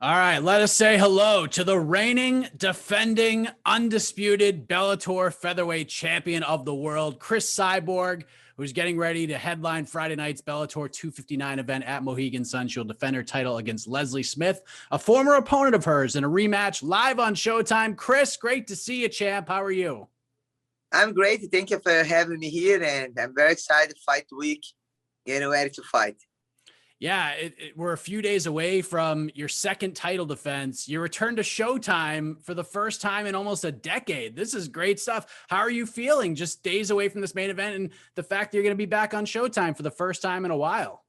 All right, let us say hello to the reigning, defending, undisputed Bellator featherweight champion of the world, Cris Cyborg, who's getting ready to headline Friday night's Bellator 259 event at Mohegan Sun. She'll defend her title against Leslie Smith, a former opponent of hers, in a rematch live on Showtime. Cris, great to see you, champ. How are you? I'm great. Thank you for having me here, and I'm very excited. Fight week, getting ready to fight. Yeah, we're a few days away from your second title defense. You return to Showtime for the first time in almost a decade. This is great stuff. How are you feeling just days away from this main event and the fact that you're going to be back on Showtime for the first time in a while?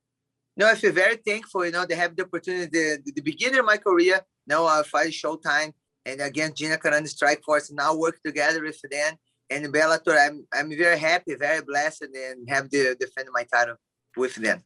No, I feel very thankful, to have the opportunity, the beginning of my career. Now I fight Showtime, and again, Gina Carano Strike Force, now work together with them. And Bellator, I'm very happy, very blessed, and have to defend my title with them.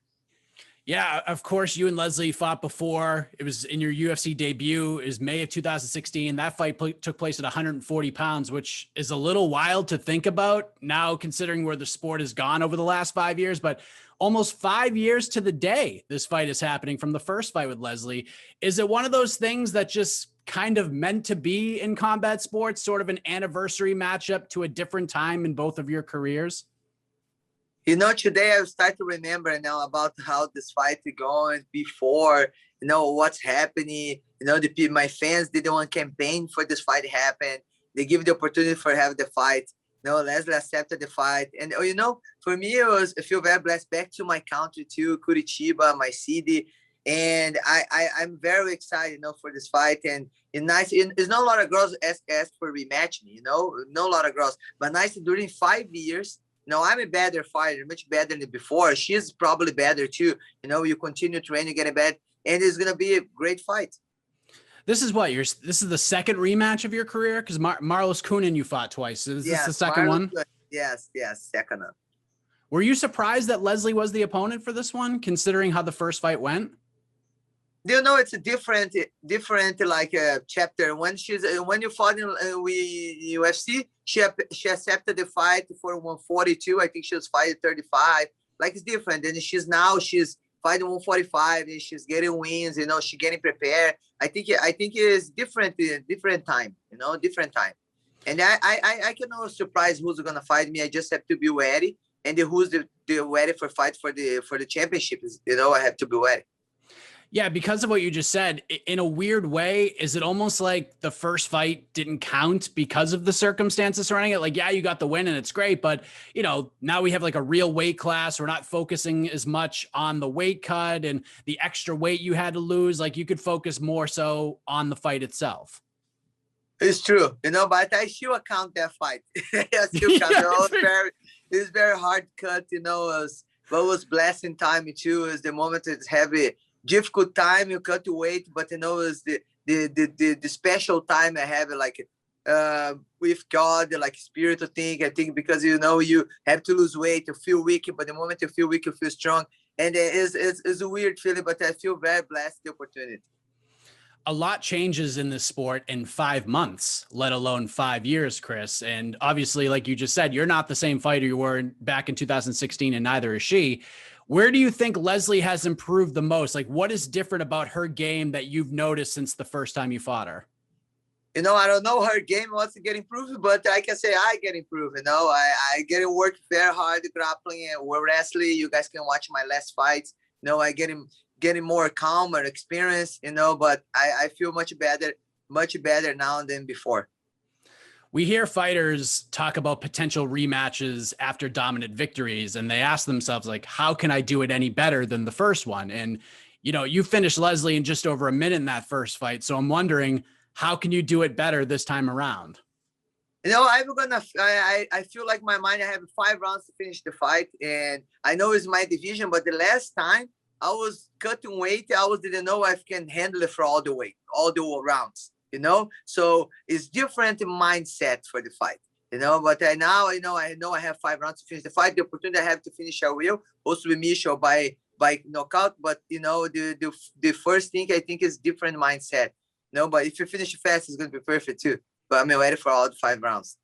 Yeah, of course, you and Leslie fought before. It was in your UFC debut. It was May of 2016. That fight took place at 140 pounds, which is a little wild to think about now, considering where the sport has gone over the last 5 years. But almost 5 years to the day this fight is happening from the first fight with Leslie. Is it one of those things that just kind of meant to be in combat sports, sort of an anniversary matchup to a different time in both of your careers? Today I start to remember now about how this fight is going before, what's happening. My fans didn't want campaign for this fight to happen. They give the opportunity for have the fight. Leslie accepted the fight. And, for me, I feel very blessed back to my country too, Curitiba, my city. And I'm very excited, for this fight. And it's nice. It's not a lot of girls ask for rematch me, not a lot of girls. But nice during 5 years. I'm a better fighter, much better than before. She's probably better too. You continue training, getting better, and it's gonna be a great fight. This is this is the second rematch of your career, because Marlos Kunin you fought twice. Is this the second one? Yes, second one. Were you surprised that Leslie was the opponent for this one, considering how the first fight went? It's a different like chapter. When you fought in UFC, she accepted the fight for 142. I think she was fighting 35. Like, it's different. And she's fighting 145 and she's getting wins. She's getting prepared. I think it's different time. Different time. And I cannot surprise who's gonna fight me. I just have to be ready. And who's the ready for fight for the championship is, I have to be ready. Yeah, because of what you just said, in a weird way, is it almost like the first fight didn't count because of the circumstances surrounding it? Like, yeah, you got the win and it's great, but now we have like a real weight class. We're not focusing as much on the weight cut and the extra weight you had to lose. Like, you could focus more so on the fight itself. It's true, but I still account that fight. I still count. It's very hard cut, what was blessing time too is the moment it's heavy. Difficult time, you cut the weight, but is the special time I have, like with God, like spiritual thing. I think because you have to lose weight, you feel weak, but the moment you feel weak, you feel strong, and it's a weird feeling. But I feel very blessed the opportunity. A lot changes in this sport in 5 months, let alone 5 years, Cris. And obviously, like you just said, you're not the same fighter you were back in 2016, and neither is she. Where do you think Leslie has improved the most? Like, what is different about her game that you've noticed since the first time you fought her? I don't know her game wants to get improved, but I can say I get improved. I get to work very hard grappling and wrestling. You guys can watch my last fights. I getting more calm and experience. But I feel much better now than before. We hear fighters talk about potential rematches after dominant victories, and they ask themselves, like, how can I do it any better than the first one? And, you finished Leslie in just over a minute in that first fight. So I'm wondering, how can you do it better this time around? I feel like my mind, I have 5 rounds to finish the fight. And I know it's my division, but the last time I was cutting weight, didn't know I can handle it for all the rounds. So it's different mindset for the fight, but I know I have 5 rounds to finish the fight. The opportunity I have to finish, I will. Also with Michel by knockout. But, the first thing I think is different mindset. But if you finish fast, it's going to be perfect too. But I'm ready for all the 5 rounds.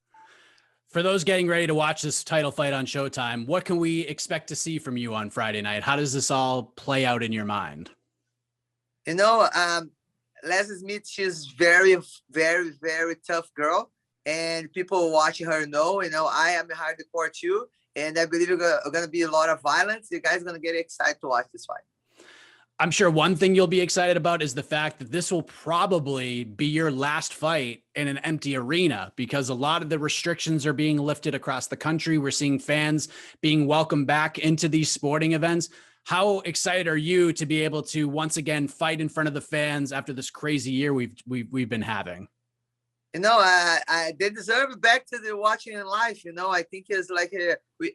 For those getting ready to watch this title fight on Showtime, what can we expect to see from you on Friday night? How does this all play out in your mind? Leslie Smith, she's very, very, very tough girl, and people watching her know. I am hardcore too, and I believe it's gonna be a lot of violence. You guys are gonna get excited to watch this fight. I'm sure one thing you'll be excited about is the fact that this will probably be your last fight in an empty arena, because a lot of the restrictions are being lifted across the country. We're seeing fans being welcomed back into these sporting events. How excited are you to be able to once again fight in front of the fans after this crazy year we've been having? They deserve it back to the watching in life. I think it's like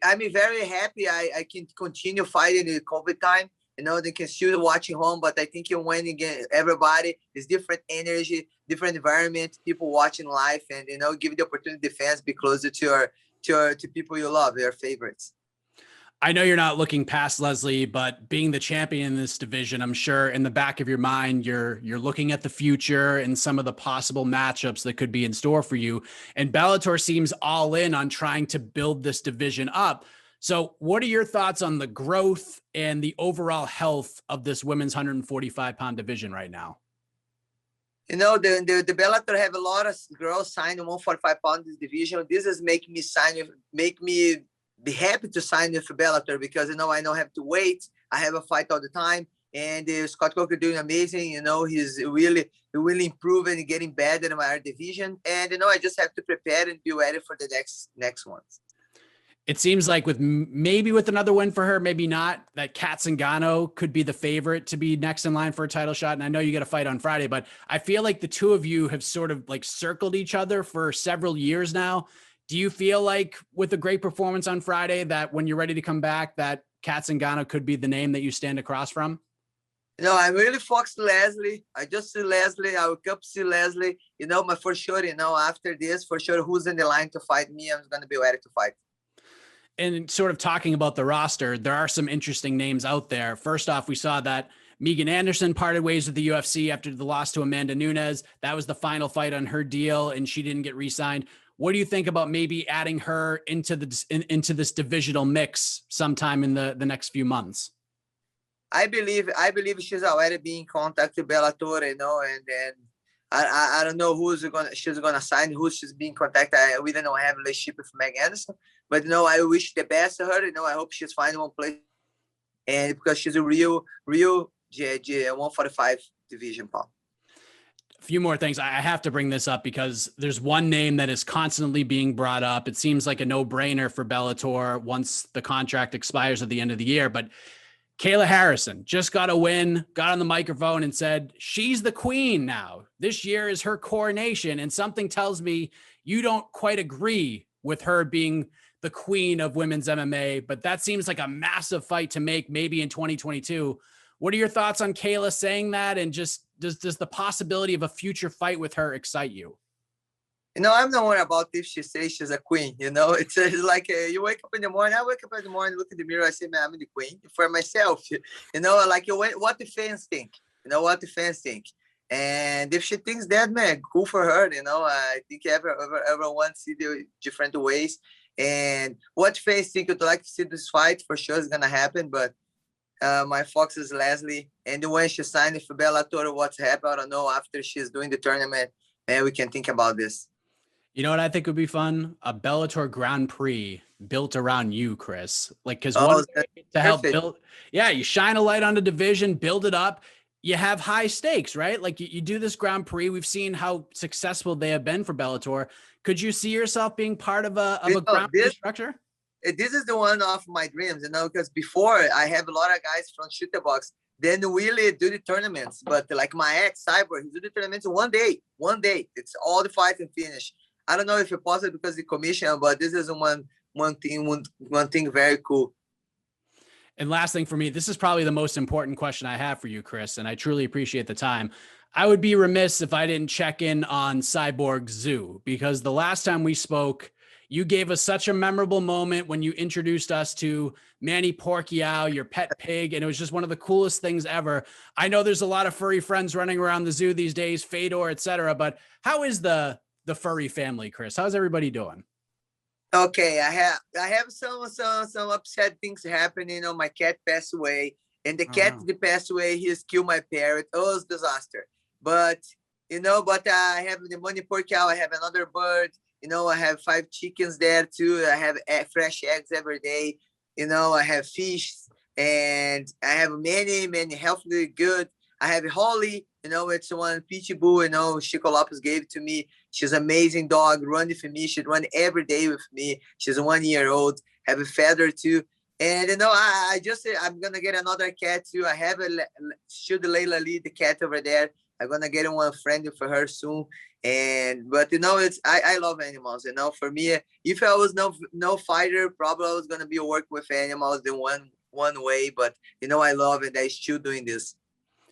I'm very happy I can continue fighting in the COVID time. They can still watching home, but I think when again everybody is different energy, different environment, people watching live, and give the opportunity to fans be closer to people you love, their favorites. I know you're not looking past Leslie, but being the champion in this division, I'm sure in the back of your mind, you're looking at the future and some of the possible matchups that could be in store for you. And Bellator seems all in on trying to build this division up. So what are your thoughts on the growth and the overall health of this women's 145-pound division right now? The Bellator have a lot of girls signed in 145-pound division. This is make me be happy to sign with Bellator, because I don't have to wait. I have a fight all the time, and Scott Coker doing amazing. He's really improving and getting better in my division, and I just have to prepare and be ready for the next ones. It seems like with another win for her, maybe not, that Cat Zingano could be the favorite to be next in line for a title shot. And I know you got a fight on Friday, but I feel like the two of you have sort of like circled each other for several years now. Do you feel like with a great performance on Friday that when you're ready to come back, that Cat Zingano could be the name that you stand across from? I'm really focused Leslie. I just see Leslie. I will come see Leslie. For sure, after this, for sure, who's in the line to fight me, I'm going to be ready to fight. And sort of talking about the roster, there are some interesting names out there. First off, we saw that Megan Anderson parted ways with the UFC after the loss to Amanda Nunes. That was the final fight on her deal, and she didn't get re-signed. What do you think about maybe adding her into this divisional mix sometime in the next few months? I believe she's already being in contact with Bellator, and then I don't know she's gonna sign, who she's being contacted. We don't have a relationship with Megan Anderson, but I wish the best to her. I hope she's finding one place, and because she's a real 145 division pal. A few more things. I have to bring this up because there's one name that is constantly being brought up. It seems like a no-brainer for Bellator once the contract expires at the end of the year, but Kayla Harrison just got a win, got on the microphone and said she's the queen now. This year is her coronation, and something tells me you don't quite agree with her being the queen of women's MMA, but that seems like a massive fight to make maybe in 2022. What are your thoughts on Kayla saying that, and just does the possibility of a future fight with her excite you? I'm not worried about if she says she's a queen. It's like you wake up in the morning. I wake up in the morning, look in the mirror, I say, man, I'm the queen for myself. Like what the fans think. What the fans think. And if she thinks that, man, cool for her. I think everyone see the different ways. And what fans think, would like to see this fight, for sure is gonna happen. But my focus is Leslie, and when she signed for Bellator, what's happened, I don't know. After she's doing the tournament, man, we can think about this. You know what I think would be fun? A Bellator Grand Prix built around you, Chris. Like, because one way to help build, you shine a light on the division, build it up. You have high stakes, right? Like you do this Grand Prix. We've seen how successful they have been for Bellator. Could you see yourself being part of a Grand Prix structure? This is the one of my dreams, because before I have a lot of guys from Shooter Box, then really do the tournaments. But like my ex Cyborg, he do the tournaments in one day. It's all the fights and finish. I don't know if it's possible because of the commission, but this is one thing very cool. And last thing for me, this is probably the most important question I have for you, Chris, and I truly appreciate the time. I would be remiss if I didn't check in on Cyborg Zoo, because the last time we spoke, you gave us such a memorable moment when you introduced us to Manny Pacquiao, your pet pig, and it was just one of the coolest things ever. I know there's a lot of furry friends running around the zoo these days, Fedor, etc. But how is the furry family, Chris? How's everybody doing? Okay, I have some upset things happening. My cat passed away, and the cat that passed away, he's killed my parrot. Oh, it was a disaster. but I have the money per cow. I have another bird. I have 5 chickens there too. I have fresh eggs every day. I have fish, and I have many healthily good. I have Holly. It's one pitbull. Chico Lopez gave it to me. She's an amazing dog. Running for me. She run every day with me. She's 1 year old. Have a feather too. And I'm gonna get another cat too. I have should Layla lead the cat over there. I'm gonna get one friend for her soon. But I love animals. For me, if I was no fighter, probably I was gonna be work with animals the one way. But I love it. I still doing this.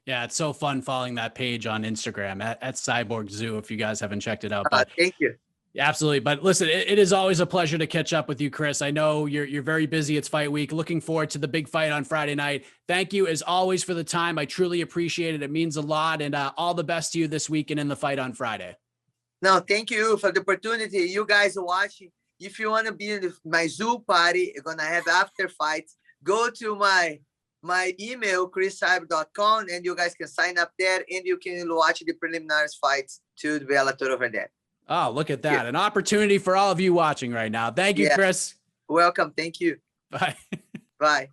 Yeah, it's so fun following that page on Instagram at Cyborg Zoo if you guys haven't checked it out. But thank you. Absolutely. But listen, it is always a pleasure to catch up with you, Cris. I know you're very busy. It's fight week. Looking forward to the big fight on Friday night. Thank you as always for the time. I truly appreciate it. It means a lot. And all the best to you this weekend in the fight on Friday. No, thank you for the opportunity. You guys are watching. If you want to be in my zoo party, you're going to have after fights. Go to my email, chriscyborg.com, and you guys can sign up there, and you can watch the preliminaries fights to the Bellator over there. Oh, look at that. An opportunity for all of you watching right now. Thank you, Cris. Welcome. Thank you. Bye. Bye.